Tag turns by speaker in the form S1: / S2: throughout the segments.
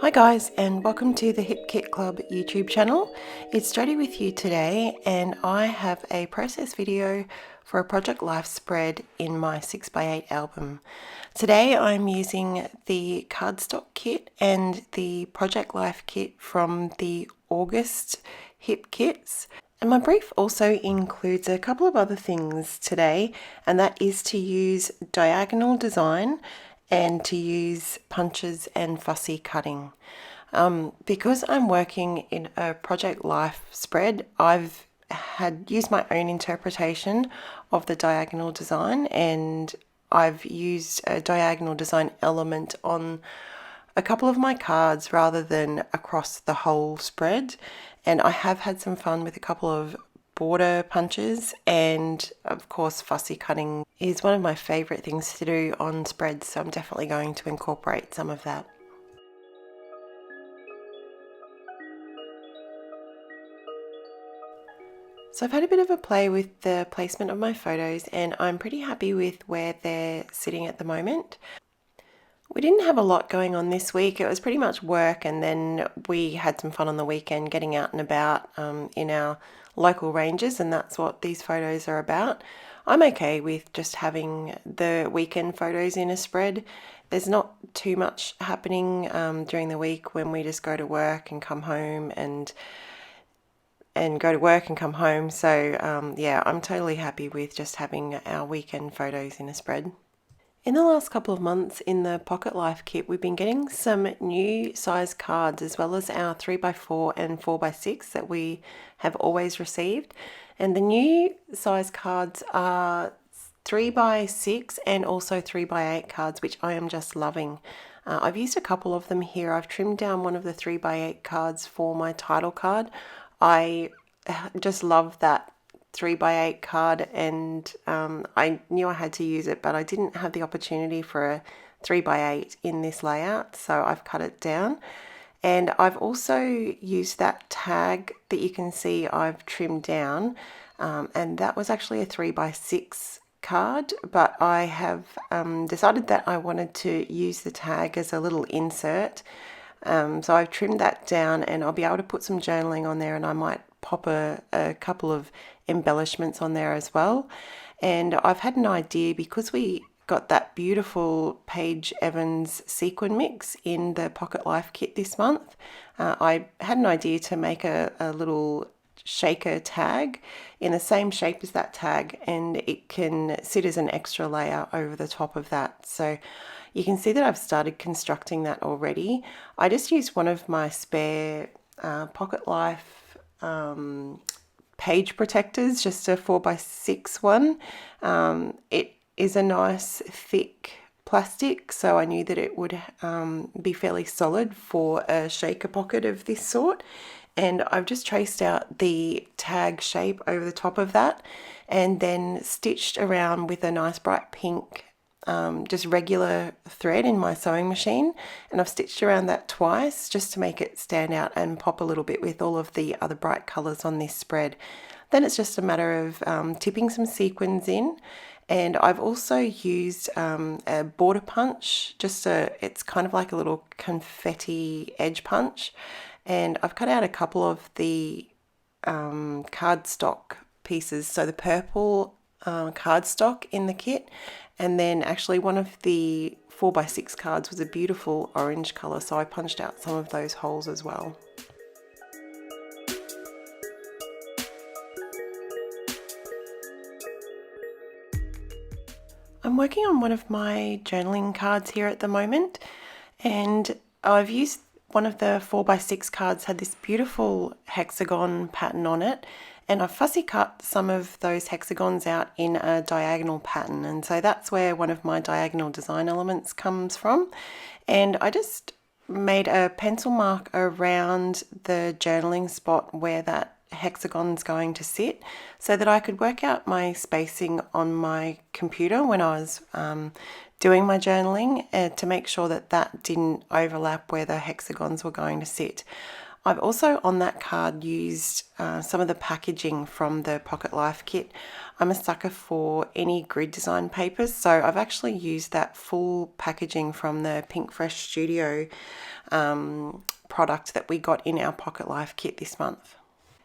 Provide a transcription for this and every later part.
S1: Hi guys, and welcome to the Hip Kit Club YouTube channel. It's Jodie with you today, and I have a process video for a Project Life spread in my 6x8 album. Today I'm using the cardstock kit and the Project Life kit from the August Hip Kits. And my brief also includes a couple of other things today, and that is to use diagonal design and to use punches and fussy cutting. Because I'm working in a Project Life spread, I've used my own interpretation of the diagonal design, and I've used a diagonal design element on a couple of my cards rather than across the whole spread. And I have had some fun with a couple of border punches, and of course fussy cutting is one of my favorite things to do on spreads, so I'm definitely going to incorporate some of that. So I've had a bit of a play with the placement of my photos, and I'm pretty happy with where they're sitting at the moment. We didn't have a lot going on this week. It was pretty much work, and then we had some fun on the weekend getting out and about in our local ranges, and that's what these photos are about. I'm okay with just having the weekend photos in a spread. There's not too much happening during the week when we just go to work and come home and go to work and come home. So yeah, I'm totally happy with just having our weekend photos in a spread. In the last couple of months in the Pocket Life kit, we've been getting some new size cards as well as our 3x4 and 4x6 that we have always received. And the new size cards are 3x6 and also 3x8 cards, which I am just loving. I've used a couple of them here. I've trimmed down one of the 3x8 cards for my title card. I just love that 3x8 card, and I knew I had to use it, but I didn't have the opportunity for a 3x8 in this layout, so I've cut it down. And I've also used that tag that you can see I've trimmed down, and that was actually a 3x6 card, but I have decided that I wanted to use the tag as a little insert. So I've trimmed that down, and I'll be able to put some journaling on there, and I might pop a couple of embellishments on there as well. And I've had an idea, because we got that beautiful Paige Evans sequin mix in the Pocket Life kit this month. I had an idea to make a little shaker tag in the same shape as that tag, and it can sit as an extra layer over the top of that. So you can see that I've started constructing that already. I just used one of my spare Pocket Life page protectors, just a 4x6 one. It is a nice thick plastic, so I knew that it would be fairly solid for a shaker pocket of this sort. And I've just traced out the tag shape over the top of that, and then stitched around with a nice bright pink just regular thread in my sewing machine, and I've stitched around that twice just to make it stand out and pop a little bit with all of the other bright colours on this spread. Then it's just a matter of tipping some sequins in, and I've also used a border punch, it's kind of like a little confetti edge punch, and I've cut out a couple of the cardstock pieces, so the purple cardstock in the kit, and then actually one of the 4x6 cards was a beautiful orange colour, so I punched out some of those holes as well. I'm working on one of my journaling cards here at the moment, and I've used one of the 4x6 cards, had this beautiful hexagon pattern on it, and I fussy cut some of those hexagons out in a diagonal pattern, and so that's where one of my diagonal design elements comes from. And I just made a pencil mark around the journaling spot where that hexagon's going to sit, so that I could work out my spacing on my computer when I was doing my journaling, to make sure that that didn't overlap where the hexagons were going to sit. I've also on that card used some of the packaging from the Pocket Life kit. I'm a sucker for any grid design papers, so I've actually used that full packaging from the Pink Fresh Studio product that we got in our Pocket Life kit this month.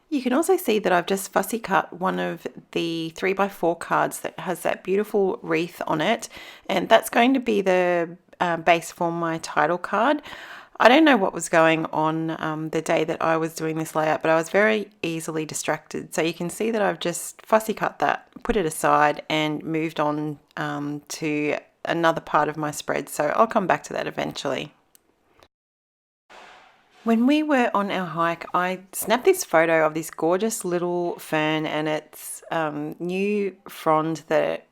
S1: You can also see that I've just fussy cut one of the 3x4 cards that has that beautiful wreath on it, and that's going to be the base for my title card. I don't know what was going on the day that I was doing this layout, but I was very easily distracted. So you can see that I've just fussy cut that, put it aside, and moved on to another part of my spread. So I'll come back to that eventually. When we were on our hike, I snapped this photo of this gorgeous little fern and its new frond that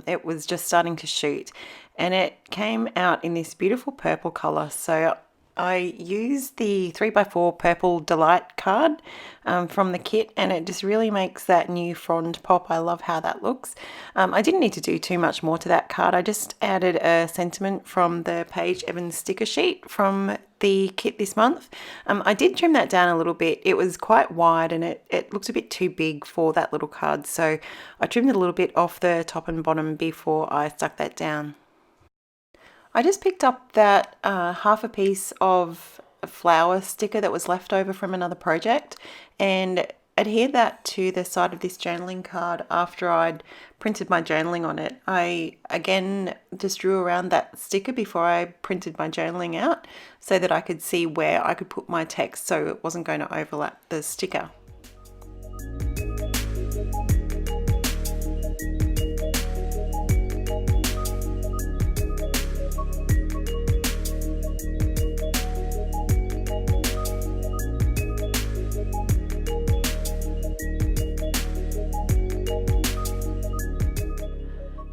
S1: it was just starting to shoot, and it came out in this beautiful purple color. So I used the 3x4 Purple Delight card from the kit, and it just really makes that new frond pop. I love how that looks. I didn't need to do too much more to that card. I just added a sentiment from the Paige Evans sticker sheet from the kit this month. I did trim that down a little bit. It was quite wide and it looked a bit too big for that little card, so I trimmed it a little bit off the top and bottom before I stuck that down. I just picked up that half a piece of a flower sticker that was left over from another project and adhered that to the side of this journaling card after I'd printed my journaling on it. I again just drew around that sticker before I printed my journaling out so that I could see where I could put my text so it wasn't going to overlap the sticker.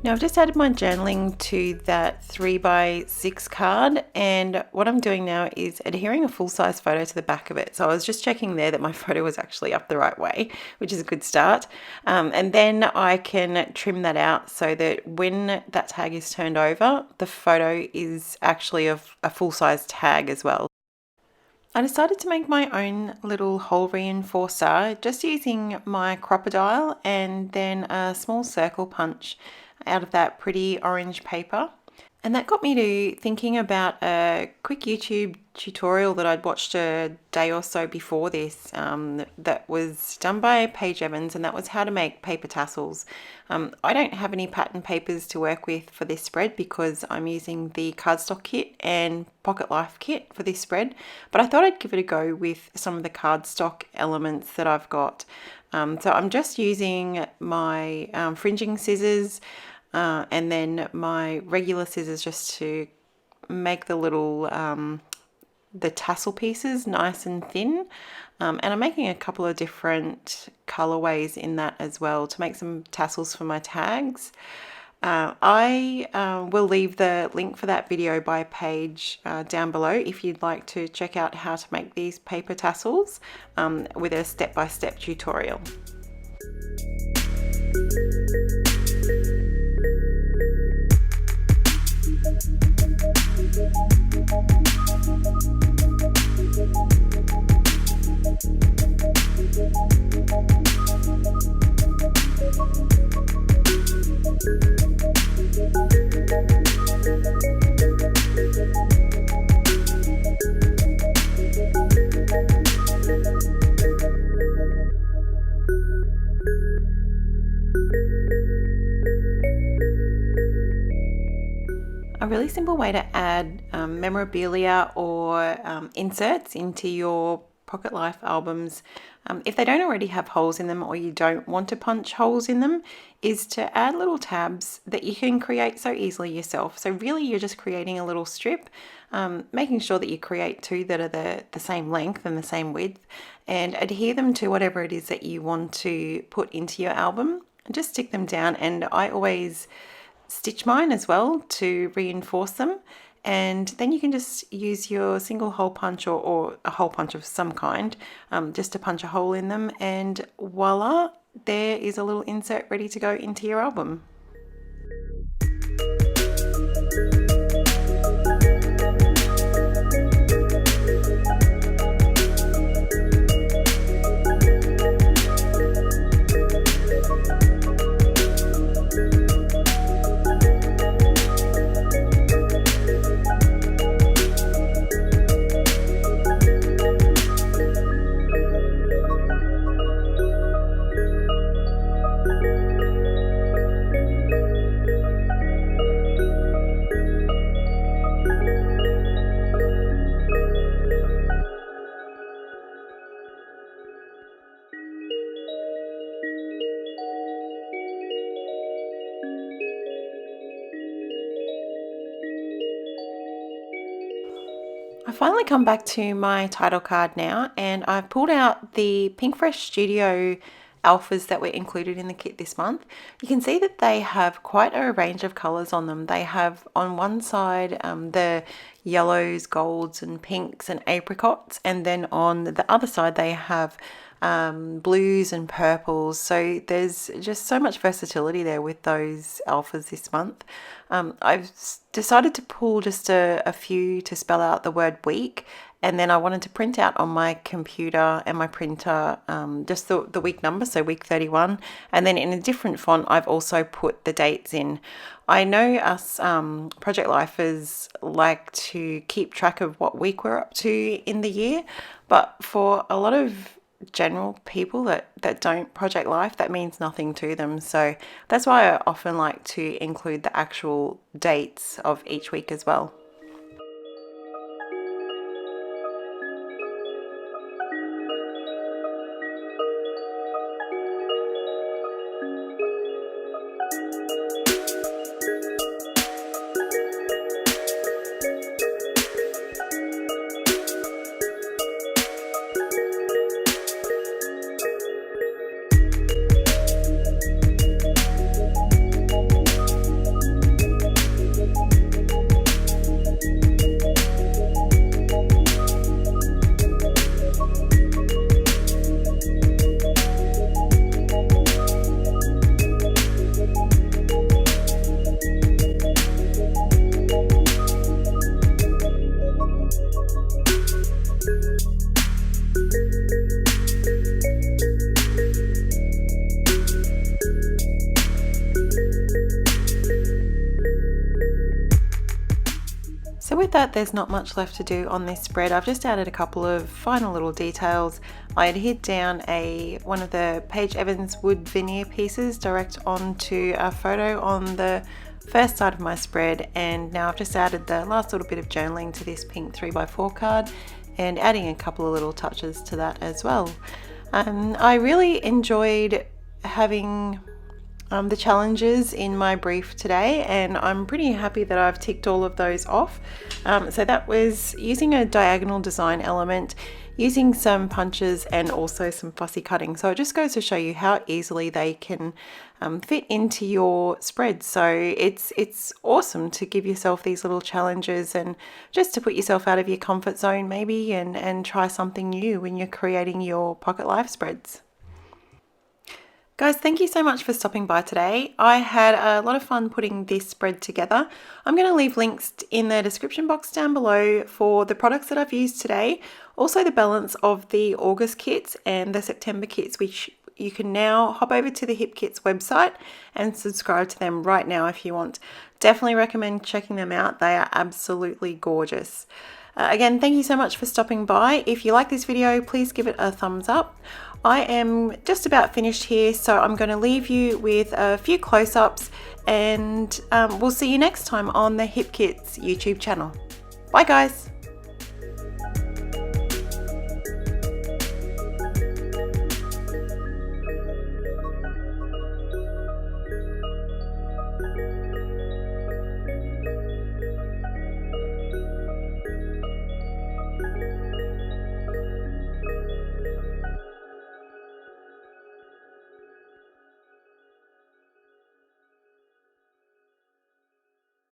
S1: Now I've just added my journaling to that 3x6 card, and what I'm doing now is adhering a full-size photo to the back of it. So I was just checking there that my photo was actually up the right way, which is a good start. And then I can trim that out so that when that tag is turned over, the photo is actually a full-size tag as well. I decided to make my own little hole reinforcer just using my Crocodile and then a small circle punch out of that pretty orange paper. And that got me to thinking about a quick YouTube tutorial that I'd watched a day or so before this that was done by Paige Evans, and that was how to make paper tassels. I don't have any pattern papers to work with for this spread because I'm using the cardstock kit and Pocket Life kit for this spread, but I thought I'd give it a go with some of the cardstock elements that I've got. So I'm just using my fringing scissors and then my regular scissors just to make the little the tassel pieces nice and thin, and I'm making a couple of different colorways in that as well to make some tassels for my tags. I will leave the link for that video by Paige down below if you'd like to check out how to make these paper tassels with a step-by-step tutorial. A really simple way to add memorabilia or inserts into your Pocket Life albums, if they don't already have holes in them or you don't want to punch holes in them, is to add little tabs that you can create so easily yourself. So really you're just creating a little strip, making sure that you create two that are the same length and the same width, and adhere them to whatever it is that you want to put into your album. And just stick them down, and I always stitch mine as well to reinforce them, and then you can just use your single hole punch or a hole punch of some kind just to punch a hole in them, and voila, there is a little insert ready to go into your album. I finally come back to my title card now, and I've pulled out the Pink Fresh Studio alphas that were included in the kit this month. You can see that they have quite a range of colors on them. They have on one side the yellows, golds and pinks and apricots, and then on the other side they have blues and purples. So there's just so much versatility there with those alphas this month. I've decided to pull just a few to spell out the word week, and then I wanted to print out on my computer and my printer just the week number, so week 31, and then in a different font I've also put the dates in. I know us project lifers like to keep track of what week we're up to in the year, but for a lot of general people that don't project life, that means nothing to them. So that's why I often like to include the actual dates of each week as well. So with that, there's not much left to do on this spread. I've just added a couple of final little details. I adhered down one of the Paige Evans wood veneer pieces direct onto a photo on the first side of my spread, and now I've just added the last little bit of journaling to this pink 3x4 card and adding a couple of little touches to that as well. I really enjoyed having the challenges in my brief today, and I'm pretty happy that I've ticked all of those off. So that was using a diagonal design element, using some punches and also some fussy cutting. So it just goes to show you how easily they can fit into your spread. So it's awesome to give yourself these little challenges and just to put yourself out of your comfort zone maybe and try something new when you're creating your pocket life spreads. Guys, thank you so much for stopping by today. I had a lot of fun putting this spread together. I'm going to leave links in the description box down below for the products that I've used today, also the balance of the August kits and the September kits, which you can now hop over to the Hip Kits website and subscribe to them right now if you want. Definitely recommend checking them out. They are absolutely gorgeous. Again, thank you so much for stopping by. If you like this video, please give it a thumbs up. I am just about finished here, so I'm going to leave you with a few close-ups, and we'll see you next time on the Hip Kits YouTube channel. Bye guys!